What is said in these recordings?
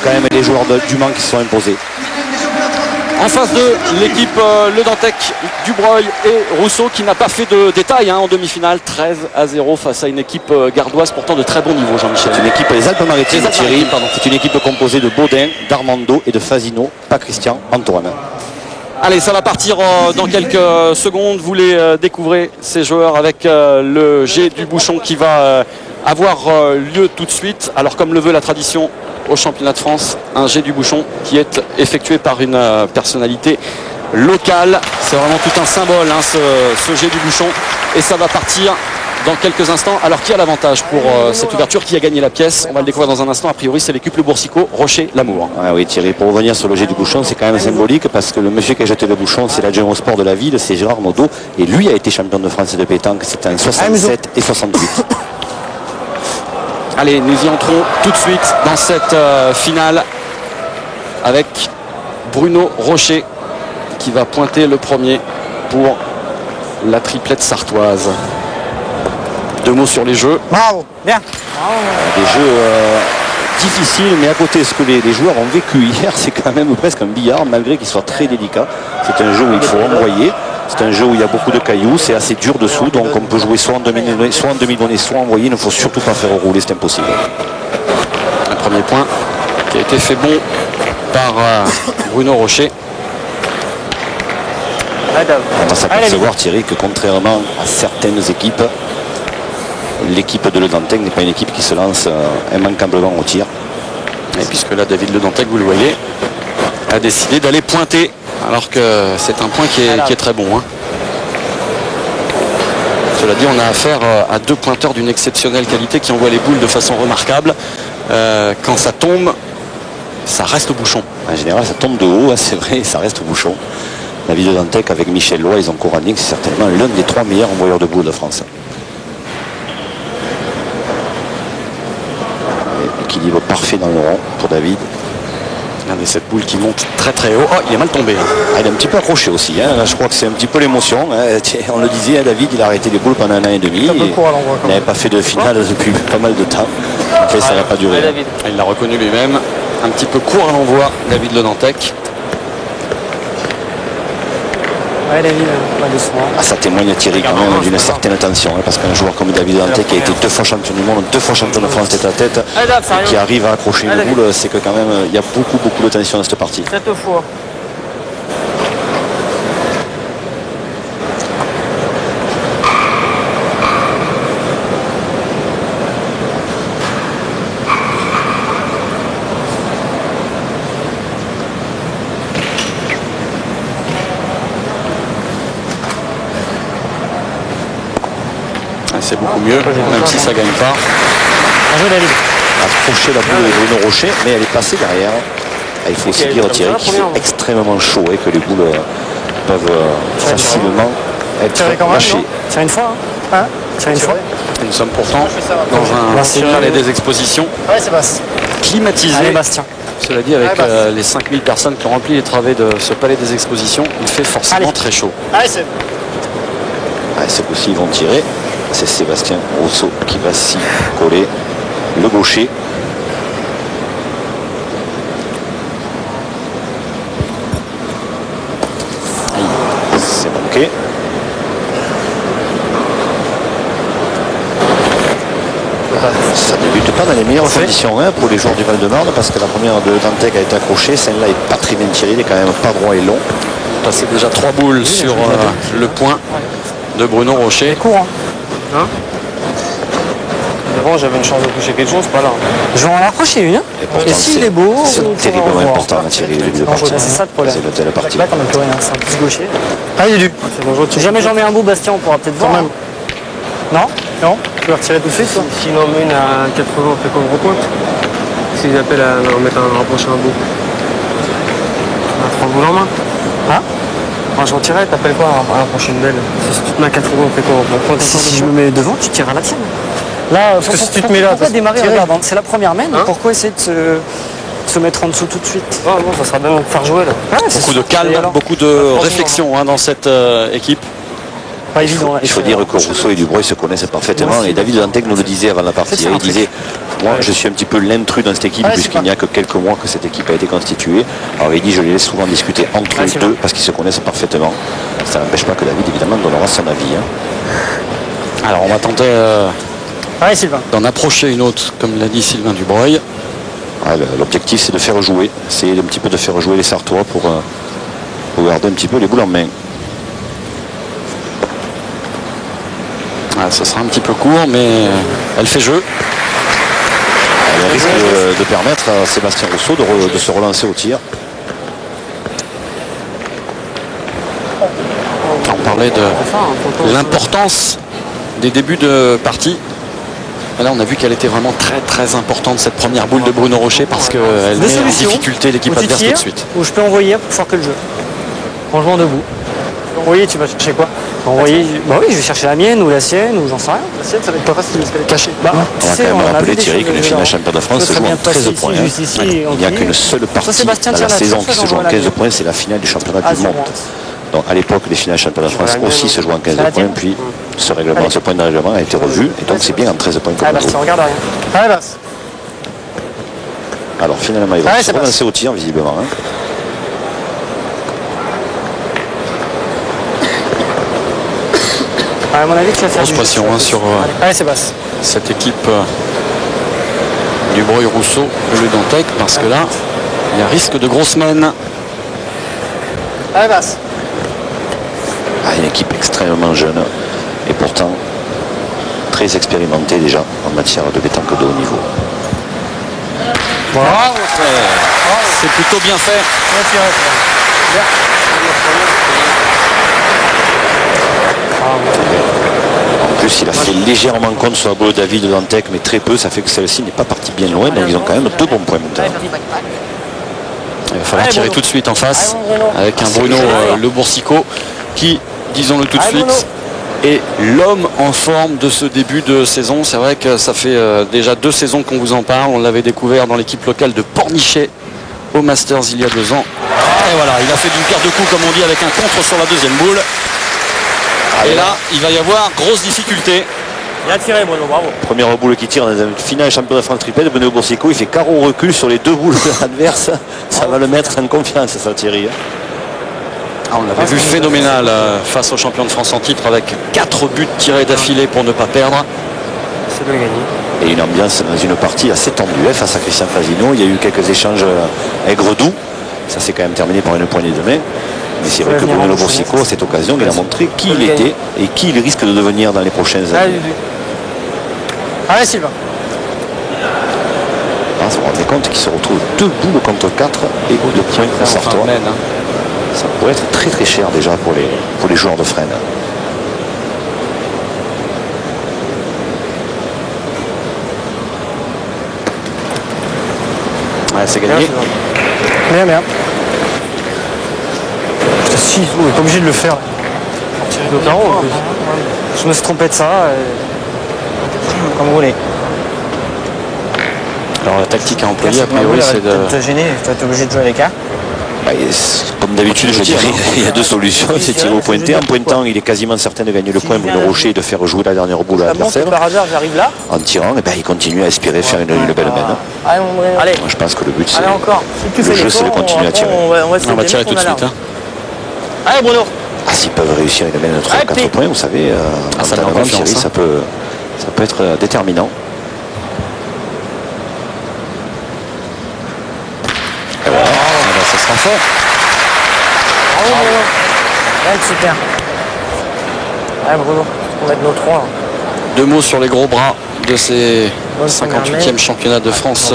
quand même les joueurs du Mans qui se sont imposés. En face de l'équipe Le Dantec, Dubreuil et Rousseau qui n'a pas fait de détails en demi-finale. 13-0 face à une équipe gardoise pourtant de très bon niveau, Jean-Michel. C'est une équipe des Alpes-Maritimes, Thierry. C'est une équipe composée de Baudin, d'Armando et de Fasino, pas Christian, Antoine. Allez, ça va partir dans quelques secondes. Vous les découvrez, ces joueurs, avec le jet du bouchon qui va avoir lieu tout de suite. Alors, comme le veut la tradition au championnat de France, un jet du bouchon qui est effectué par une personnalité locale. C'est vraiment tout un symbole, ce jet du bouchon. Et ça va partir dans quelques instants. Alors, qui a l'avantage pour cette ouverture? Qui a gagné la pièce? On va le découvrir dans un instant. A priori, c'est l'équipe Le Boursicot, Rocher, Lamour. Ah oui, Thierry, pour revenir sur le jet du bouchon, c'est quand même symbolique parce que le monsieur qui a jeté le bouchon, c'est l'adjoint au sport de la ville, c'est Gérard Naudot. Et lui a été champion de France de pétanque. C'était en 67 et 68. Allez, nous y entrons tout de suite dans cette finale avec Bruno Rocher qui va pointer le premier pour la triplette sartoise. Deux mots sur les jeux. Bravo, bien. Des jeux difficiles, mais à côté, ce que les joueurs ont vécu hier, c'est quand même presque un billard, malgré qu'il soit très délicat. C'est un jeu où il faut envoyer. C'est un jeu où il y a beaucoup de cailloux, c'est assez dur dessous, donc on peut jouer soit en demi-donnée, soit envoyé. Il ne faut surtout pas faire rouler, c'est impossible. Un premier point qui a été fait bon par Bruno Rocher. On va s'apercevoir, Thierry, que contrairement à certaines équipes, l'équipe de Le Dantec n'est pas une équipe qui se lance immanquablement au tir. Et puisque là, David Le Dantec, vous le voyez, a décidé d'aller pointer, alors que c'est un point qui est très bon. Cela dit, on a affaire à deux pointeurs d'une exceptionnelle qualité qui envoient les boules de façon remarquable. Quand ça tombe, ça reste au bouchon. En général, ça tombe de haut, c'est vrai, ça reste au bouchon. David Le Dantec avec Michel Loy, ils ont coranique, c'est certainement l'un des 3 meilleurs envoyeurs de boules de France. Équilibre parfait dans le rond pour David. Regardez cette boule qui monte très très haut. Oh, il est mal tombé. Il est un petit peu accroché aussi. Là, je crois que c'est un petit peu l'émotion. On le disait, David, il a arrêté les boules pendant 1 an et demi. Il n'avait pas fait de finale depuis pas mal de temps. Après, ça n'a pas duré. Il l'a reconnu lui-même. Un petit peu court à l'envoi, David Le Dantec. Ouais, David, pas doucement. Ça témoigne, Thierry, quand même d'une certaine attention. Parce qu'un joueur comme David Le Dantec qui a été 2 fois champion du monde, 2 fois champion de France tête à tête, et qui arrive à accrocher une boule, c'est que quand même, il y a beaucoup de tension dans cette partie. 7 fois. C'est beaucoup mieux, même si ça ne gagne pas. Bonjour David. Accrocher la boule de Bruno Rocher, mais elle est passée derrière. Il faut aussi dire, Thierry, qu'il fait extrêmement chaud et que les boules peuvent facilement être lâchées. Tiens une fois. Tiens une fois. Et nous sommes pourtant dans un palais des expositions climatisé. Allez, Bastien. Cela dit, avec les 5000 personnes qui ont rempli les travées de ce palais des expositions, il fait forcément très chaud. C'est aussi, ils vont tirer. C'est Sébastien Rousseau qui va s'y coller. Le gaucher. C'est manqué. Ça ne débute pas dans les meilleures conditions pour les joueurs du Val-de-Marne parce que la première de Dantec a été accrochée. Celle-là est pas très bien tirée, il est quand même pas droit et long. C'est déjà 3 boules sur le point de Bruno Rocher. Court, Avant, j'avais une chance de toucher quelque chose, pas là. Je vais en accrocher une. Et s'il est beau, c'est terriblement important, Thierry, le début de partie. C'est ça le problème. C'est la partie. Là, t'en as plus rien, c'est un plus gaucher. Allez, du. Si jamais j'en mets un bout, Bastien, on pourra peut-être voir. Non. Tu vas retirer tout de suite, toi. Si on emmène à 80, on fait qu'on recompte. S'ils appellent à remettre rapprocher un bout. On a 3 boules en main. Moi, je retirais, t'appelles quoi à rapprocher une belle? Si tu te mets à 80, on fait quoi? Si je me mets devant, tu tires à la tienne. Là, parce que si tu te mets là, pourquoi démarrer? Regarde, c'est la première main. Pourquoi essayer de se mettre en dessous tout de suite? Non, ça sera bien de faire jouer là. Beaucoup de calme, beaucoup de réflexion dans cette équipe. pas évident. Il faut dire que Rousseau et Dubreuil se connaissent parfaitement. Et David Dantec nous le disait avant la partie. Il disait, moi je suis un petit peu l'intrus dans cette équipe puisqu'il n'y a que quelques mois que cette équipe a été constituée. Alors il dit, je les laisse souvent discuter entre eux deux parce qu'ils se connaissent parfaitement. Ça n'empêche pas que David évidemment donnera son avis. Alors on va tenter d'en approcher une autre, comme l'a dit Sylvain Dubreuil. L'objectif c'est de faire jouer, c'est un petit peu de faire jouer les Sartois pour garder un petit peu les boules en main. Ça sera un petit peu court, mais elle fait jeu. Elle risque de permettre à Sébastien Rousseau de se relancer au tir. On parlait de l'importance des débuts de partie. Et là, on a vu qu'elle était vraiment très très importante, cette première boule de Bruno Rocher, parce qu'elle met en difficulté l'équipe adverse tout de suite. Ou je peux envoyer pour faire que le jeu. Rangement debout. Envoyer, tu vas chercher quoi? Envoyer, bah oui, je vais chercher la mienne ou la sienne ou j'en sais rien. La sienne, ça va être pas facile parce qu'elle est cachée. On va quand même rappeler, Thierry, que le final champion de France se joue en 13 points. Il n'y a qu'une seule partie dans la saison qui se joue en 15 points, c'est la finale du championnat du monde. Donc à l'époque, les finales championnats de France aussi se jouent en 15 points, puis ce point de règlement a été revu, et donc c'est bien en 13 points que on joue. Alors finalement, il va se relancer au tir, visiblement. À mon avis, tu vas faire grosse pression sur cette équipe Dubreuil-Rousseau et le Dantec, parce que là, il y a risque de grosses semaines. Allez, passe. Une équipe extrêmement jeune et pourtant très expérimentée déjà en matière de pétanque de haut niveau. Bravo, c'est plutôt bien fait. En plus, il a fait légèrement compte sur la boule de David Dantec, mais très peu. Ça fait que celle-ci n'est pas partie bien loin, donc ils ont quand même 2 bons points maintenant. Il va falloir tirer tout de suite en face avec un Bruno Le Boursicot qui, disons-le tout de suite, est l'homme en forme de ce début de saison. C'est vrai que ça fait déjà 2 saisons qu'on vous en parle. On l'avait découvert dans l'équipe locale de Pornichet au Masters il y a 2 ans. Et voilà, il a fait d'une paire de coups, comme on dit, avec un contre sur la deuxième boule. Et là, il va y avoir grosse difficulté. Il a tiré, Bruno, bravo. Première boule qui tire dans une finale championnat de France triplette. Bruno Boursicot, il fait carreau recul sur les 2 boules adverses. Ça va le mettre en confiance, ça, Thierry. On l'avait vu phénoménal face au champion de France en titre avec 4 buts tirés d'affilée pour ne pas perdre. C'est de gagner. Et une ambiance dans une partie assez tendue face à Christian Fasino. Il y a eu quelques échanges aigre-doux. Ça s'est quand même terminé par une poignée de main. Mais c'est vrai que Bruno Boursicot, à cette occasion, il a montré qui il était et qui il risque de devenir dans les prochaines années. Allez, Sylvain. Vous vous rendez compte qu'il se retrouve 2 boules contre 4 et 2 points pour Sartois. Ça pourrait être très très cher déjà pour les joueurs de Fresnes. Ouais, c'est gagné. Bien. Si, on est obligé de le faire. Je me suis trompé de ça. Comme vous voulez. Alors la tactique à employer, a priori, c'est de... te gêner, tu vas être obligé de jouer avec A. Comme d'habitude, je dirais, il y a 2 solutions. C'est tirer au pointé. En pointant, il est quasiment certain de gagner le point pour le Rocher et de faire jouer la dernière boule à l'adversaire. Par hasard, j'arrive là. En tirant, il continue à espérer faire une belle main. Allez. Moi, je pense que le but, c'est encore. le jeu, c'est de continuer à tirer. On va tirer tout de suite. Allez, Bruno. S'ils peuvent réussir une main de 3 ou 4 points, vous savez, mentalement, Thierry, ça peut être déterminant. Et voilà, ça sera fait. Bravo, Bruno. Super. Allez, Bruno, on va être nos 3. 2 mots sur les gros bras de ces 58e championnats de France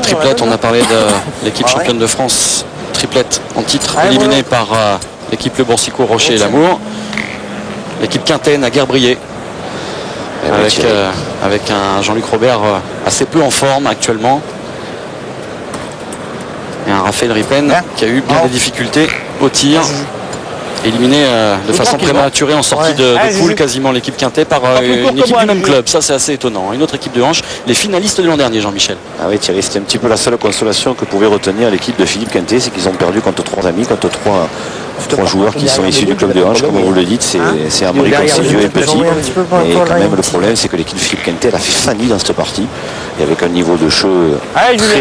triplette. On a parlé de l'équipe championne de France triplette en titre, éliminée par l'équipe Le Boursicot, Rocher et Lamour. L'équipe Quintaine à Guerbrier. Avec un Jean-Luc Robert assez peu en forme actuellement. Et un Raphaël Ripen qui a eu bien des difficultés au tir. Éliminé de façon prématurée en sortie de poule quasiment l'équipe Quintet par une équipe du même club. Ça, c'est assez étonnant. Une autre équipe de hanche, les finalistes de l'an dernier, Jean-Michel. Ah oui, Thierry, c'était un petit peu la seule consolation que pouvait retenir l'équipe de Philippe Quintet, c'est qu'ils ont perdu contre 3 amis, contre 3 3 joueurs qui sont issus du club de Hanche, comme vous le dites, c'est un brick aussi vieux et petit. Et quand même, le problème, c'est que l'équipe Philippe Quintet a fait failli dans cette partie. Et avec un niveau de jeu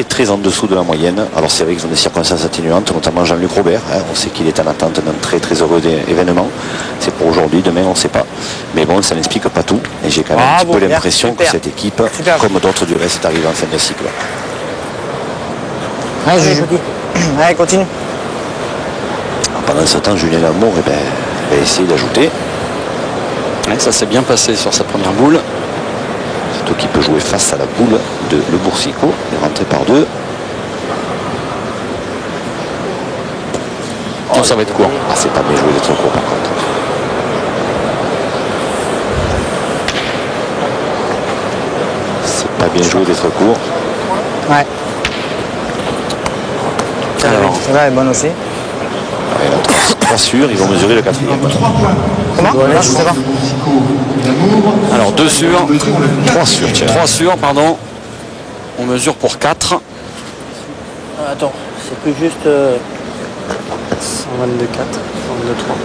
très en dessous de la moyenne. Alors c'est vrai qu'ils ont des circonstances atténuantes, notamment Jean-Luc Robert. On sait qu'il est en attente d'un très heureux événement. C'est pour aujourd'hui, demain on ne sait pas. Mais bon, ça n'explique pas tout. Et j'ai quand même un petit peu l'impression que cette équipe, comme d'autres du reste, est arrivée en fin de cycle. Allez, continue. Pendant ce temps, Julien Lamour va essayer d'ajouter. Ouais, ça s'est bien passé sur sa première boule. Surtout qu'il peut jouer face à la boule de Le Boursicot et rentrer par 2. Oh, ça va être court. Ah, c'est pas bien joué d'être court par contre. C'est pas bien joué d'être court. Ouais. Alors, Celle-là est bonne aussi. Ouais, là, 3 sûrs, ils vont mesurer le 4e. Comment? Je sais pas. alors 2 sûrs, 3 sûrs, tiens. 3 sûrs, pardon. On mesure pour 4. Attends, c'est plus juste... 122, 4, 122, 3.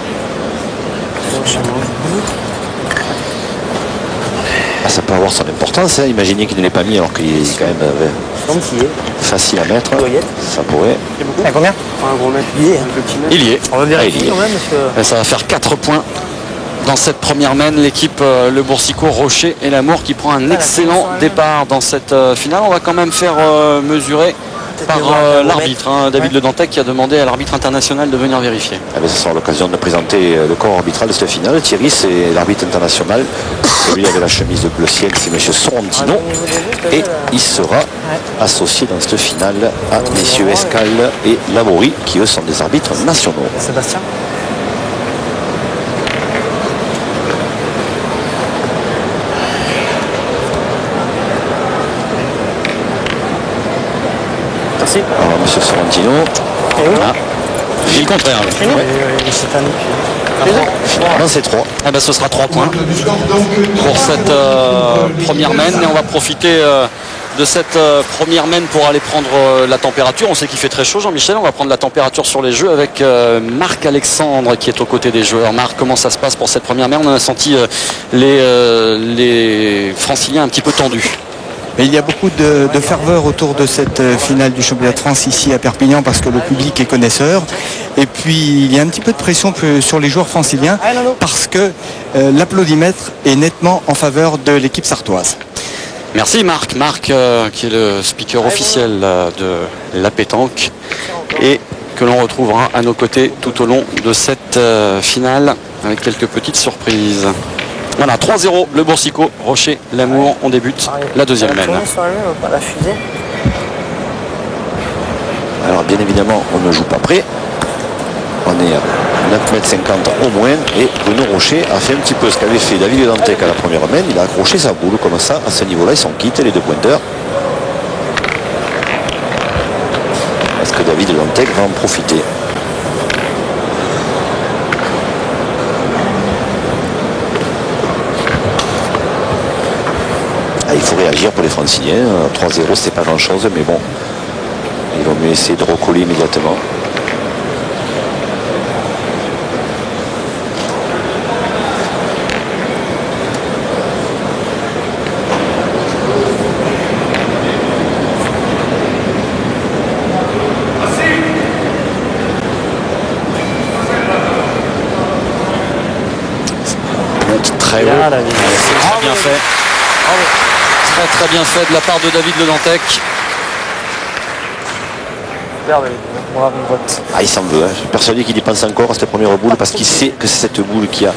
Ah, ça peut avoir son importance. Imaginez qu'il ne l'ait pas mis alors qu'il est quand même facile à mettre. Ça pourrait. À combien? Un gros mec. Un petit mec. Il y est. On va vérifier il est. quand même parce que... Et ça va faire 4 points dans cette première main. L'équipe Le Boursicot, Rocher et Lamour qui prend un excellent départ dans cette finale. On va quand même faire mesurer par l'arbitre, David Le Dantec, qui a demandé à l'arbitre international de venir vérifier. Ce sera l'occasion de présenter le corps arbitral de cette finale. Thierry, c'est l'arbitre international. Celui avec la chemise de bleu ciel, c'est M. Sorrentino. Et il sera associé dans cette finale à M. Escal et Laborie, qui eux sont des arbitres nationaux. Sébastien. Merci. Alors, M. Sorrentino. Il dit le contraire. C'est un Non, c'est 3. Eh ben, ce sera 3 points pour cette première main. Et on va profiter de cette première main pour aller prendre la température. On sait qu'il fait très chaud, Jean-Michel. On va prendre la température sur les jeux avec Marc-Alexandre qui est aux côtés des joueurs. Marc, comment ça se passe pour cette première main? On a senti les Franciliens un petit peu tendus. Mais il y a beaucoup de ferveur autour de cette finale du championnat de France ici à Perpignan parce que le public est connaisseur. Et puis il y a un petit peu de pression sur les joueurs franciliens parce que l'applaudimètre est nettement en faveur de l'équipe sartoise. Merci Marc. Marc qui est le speaker officiel de la pétanque et que l'on retrouvera à nos côtés tout au long de cette finale avec quelques petites surprises. Voilà, 3-0, Le Boursicot, Rocher, Lamour, on débute la deuxième main. Alors bien évidemment, on ne joue pas près. On est à 9,50 m au moins. Et Bruno Rocher a fait un petit peu ce qu'avait fait David Dantec à la première main. Il a accroché sa boule comme ça. À ce niveau-là, ils sont quittes, les deux pointeurs. Est-ce que David Dantec va en profiter? Il faut réagir pour les Franciliens. 3-0, c'est pas grand-chose, mais bon, ils vont mieux essayer de recoller immédiatement. Très haut. C'est très bien fait. Très bien fait de la part de David Le Dantec. Ah, il s'en veut. Je suis persuadé qu'il y pense encore à cette première boule parce qu'il sait que c'est cette boule qui a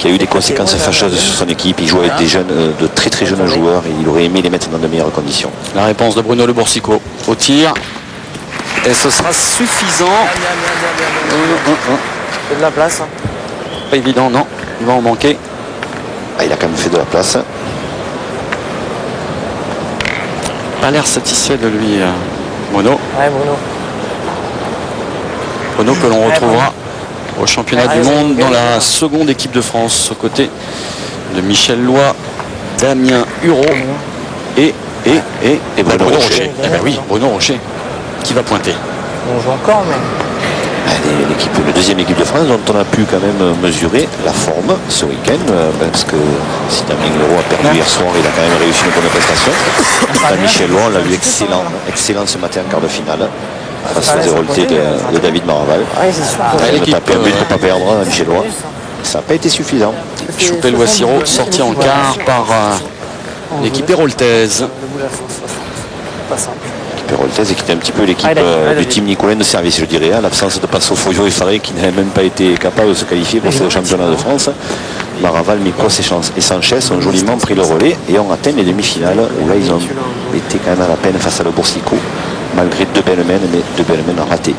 eu des conséquences fâcheuses sur son équipe. Il joue avec des jeunes, de très jeunes joueurs et il aurait aimé les mettre dans de meilleures conditions. La réponse de Bruno Le Boursicot au tir. Et ce sera suffisant. C'est de la place. Pas évident, non. Il va en manquer. Ah, il a quand même fait de la place. Pas l'air satisfait de lui, Bruno. Ouais, Bruno. Bruno que l'on retrouvera au championnat du monde dans la seconde équipe de France aux côtés de Michel Loy, Damien Hureau et Bruno Rocher. Eh ben oui, Bruno Rocher qui va pointer. On joue encore, mais... La deuxième équipe de France dont on a pu quand même mesurer la forme ce week-end, parce que si Damien Leroux a perdu hier soir, il a quand même réussi une bonne prestation. Michel Loin, on l'a vu excellent ce matin en quart de finale face aux déroutés de David Maraval. Il a tapé un but pour ne pas perdre, Michel Loin. Ça n'a pas été suffisant. Choupel Wassiro sorti en quart par l'équipe héroltaise. Héroltaise qui était un petit peu l'équipe du team Nicolin de service, je dirais, hein, l'absence de Passo Foglio et Faré qui n'avaient même pas été capables de se qualifier pour ce championnat de France. Maraval, Mikros et Sanchez ont joliment pris le relais et ont atteint les demi-finales où là ils ont été quand même à la peine face à le Boursico, malgré deux belles mains, mais deux belles mains ratées.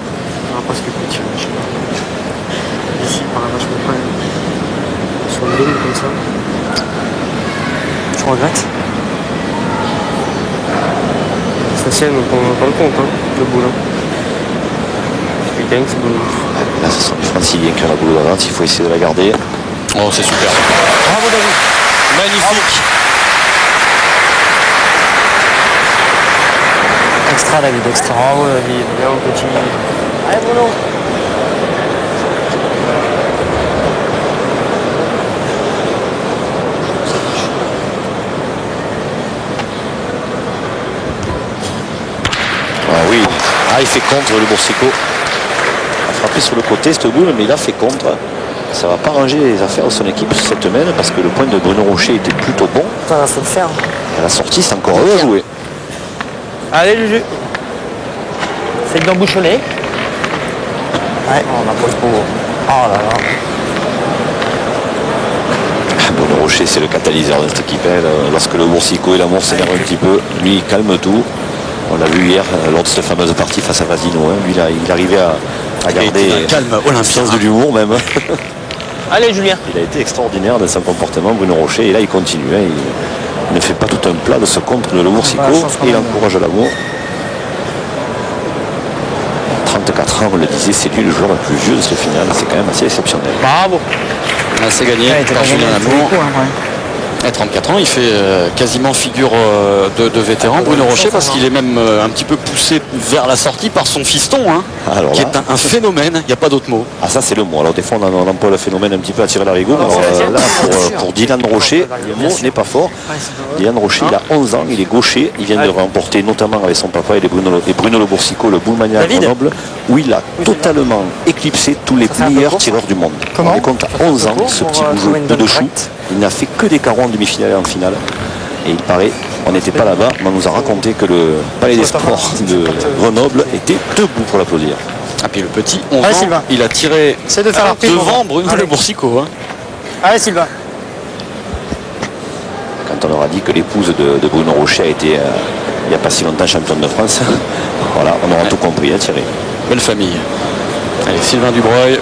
Ici, par un match sur le ligne comme ça. Tu regrettes? Essentiel, donc on n'a pas le compte, hein, le boule. Il gagne, c'est bon. Là, ce sont les Franciliens qui ont la boule d'avance, il faut essayer de la garder. Oh, c'est super. Bravo David. Magnifique. Extra David, extra. Bravo David, bien petit. Allez Bruno. Ah oui, il fait contre le Boursico. Il a frappé sur le côté cette boule, mais il a fait contre. Ça va pas ranger les affaires de son équipe cette semaine parce que le point de Bruno Rocher était plutôt bon. Ça va se le faire. À la sortie, c'est encore eux à jouer. Allez, Juju. C'est le d'embouchonner. Ouais, on a pas le pot. Oh là là. Bruno Rocher, c'est le catalyseur de cette équipe. Lorsque le Boursico et l'amour s'énervent un petit peu, lui, il calme tout. On l'a vu hier lors de cette fameuse partie face à Vasino. Lui, il arrivait à garder un calme le olympien. sens de l'humour même. Allez, Julien. Il a été extraordinaire dans son comportement, Bruno Rocher. Et là, il continue. Il ne fait pas tout un plat de ce contre de le Boursico. Il encourage l'amour. 34 ans, on le disait, c'est lui le joueur le plus vieux de ce final. C'est quand même assez exceptionnel. Bravo. Là, c'est gagné par Julien Lamour. À 34 ans, il fait quasiment figure de vétéran, Bruno Rocher, parce qu'il est même un petit peu poussé vers la sortie par son fiston, hein, Alors qui là, est un phénomène, il n'y a pas d'autre mot. ah, ça c'est le mot. Alors des fois on emploie le phénomène un petit peu à tirer la rigole. Alors là pour Dylan Rocher, le mot n'est pas fort. Dylan Rocher, il a 11 ans, il est gaucher, il vient de remporter notamment avec son papa et Bruno Le Boursico le Boulmania à Grenoble, où il a totalement éclipsé tous les meilleurs tireurs du monde. On est compte à 11 ans, ce petit bougeux de chou, il n'a fait que des carreaux en demi-finale et en finale. Et il paraît, on n'était pas là-bas, mais on nous a raconté que le Palais des Sports de Grenoble était debout pour l'applaudir. Et puis le petit, il a tiré C'est de faire la prise devant Bruno Le Boursico. Hein. Allez Sylvain. Quand on leur a dit que l'épouse de Bruno Rocher a été, il n'y a pas si longtemps, championne de France, voilà, on aura tout compris, Thierry. Belle famille. Allez, Sylvain Dubreuil.